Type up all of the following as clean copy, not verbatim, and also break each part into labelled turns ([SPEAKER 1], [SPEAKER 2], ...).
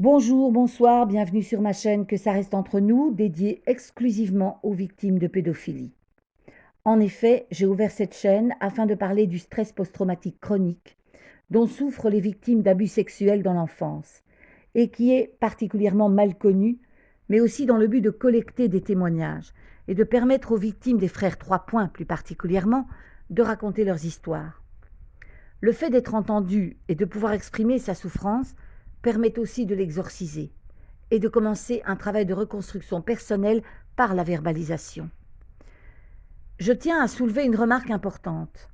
[SPEAKER 1] Bonjour, bonsoir, bienvenue sur ma chaîne Que ça reste entre nous, dédiée exclusivement aux victimes de pédophilie. En effet, j'ai ouvert cette chaîne afin de parler du stress post-traumatique chronique dont souffrent les victimes d'abus sexuels dans l'enfance et qui est particulièrement mal connu, mais aussi dans le but de collecter des témoignages et de permettre aux victimes des frères Trois Points plus particulièrement de raconter leurs histoires. Le fait d'être entendu et de pouvoir exprimer sa souffrance permet aussi de l'exorciser et de commencer un travail de reconstruction personnelle par la verbalisation. Je tiens à soulever une remarque importante.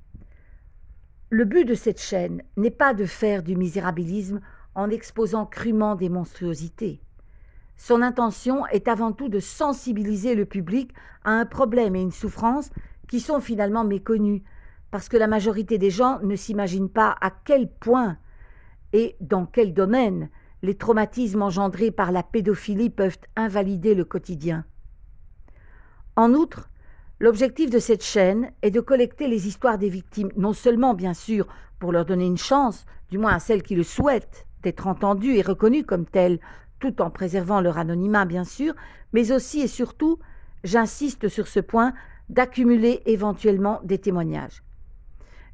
[SPEAKER 1] Le but de cette chaîne n'est pas de faire du misérabilisme en exposant crûment des monstruosités. Son intention est avant tout de sensibiliser le public à un problème et une souffrance qui sont finalement méconnus, parce que la majorité des gens ne s'imaginent pas à quel point et dans quel domaine les traumatismes engendrés par la pédophilie peuvent invalider le quotidien. En outre, l'objectif de cette chaîne est de collecter les histoires des victimes, non seulement bien sûr pour leur donner une chance, du moins à celles qui le souhaitent, d'être entendues et reconnues comme telles, tout en préservant leur anonymat bien sûr, mais aussi et surtout, j'insiste sur ce point, d'accumuler éventuellement des témoignages.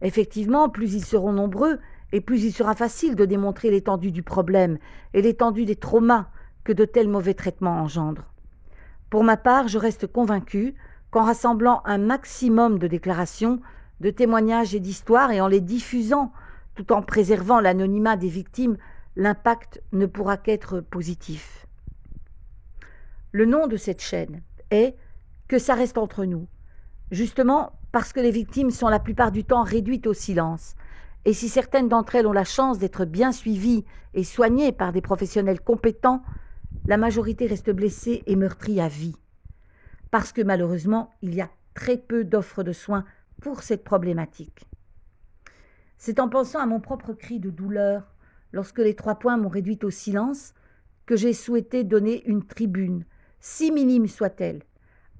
[SPEAKER 1] Effectivement, plus ils seront nombreux et plus il sera facile de démontrer l'étendue du problème et l'étendue des traumas que de tels mauvais traitements engendrent. Pour ma part, je reste convaincue qu'en rassemblant un maximum de déclarations, de témoignages et d'histoires et en les diffusant tout en préservant l'anonymat des victimes, l'impact ne pourra qu'être positif. Le nom de cette chaîne est « Que ça reste entre nous ». Justement parce que les victimes sont la plupart du temps réduites au silence. Et si certaines d'entre elles ont la chance d'être bien suivies et soignées par des professionnels compétents, la majorité reste blessée et meurtrie à vie. Parce que malheureusement, il y a très peu d'offres de soins pour cette problématique. C'est en pensant à mon propre cri de douleur, lorsque les Trois Points m'ont réduite au silence, que j'ai souhaité donner une tribune, si minime soit-elle,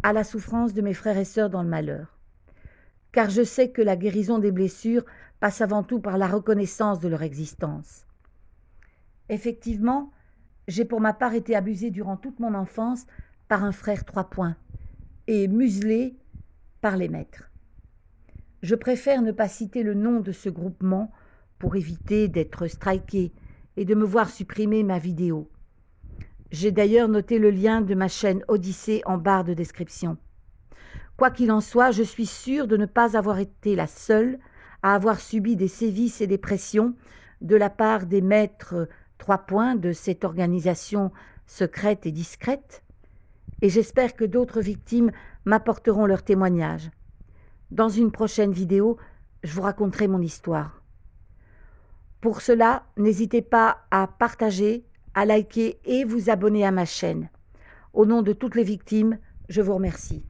[SPEAKER 1] à la souffrance de mes frères et sœurs dans le malheur. Car je sais que la guérison des blessures passe avant tout par la reconnaissance de leur existence. Effectivement, j'ai pour ma part été abusée durant toute mon enfance par un frère Trois Points et muselée par les maîtres. Je préfère ne pas citer le nom de ce groupement pour éviter d'être strikée et de me voir supprimer ma vidéo. J'ai d'ailleurs noté le lien de ma chaîne Odyssée en barre de description. Quoi qu'il en soit, je suis sûre de ne pas avoir été la seule à avoir subi des sévices et des pressions de la part des maîtres Trois Points de cette organisation secrète et discrète, et j'espère que d'autres victimes m'apporteront leur témoignage. Dans une prochaine vidéo, je vous raconterai mon histoire. Pour cela, n'hésitez pas à partager, à liker et vous abonner à ma chaîne. Au nom de toutes les victimes, je vous remercie.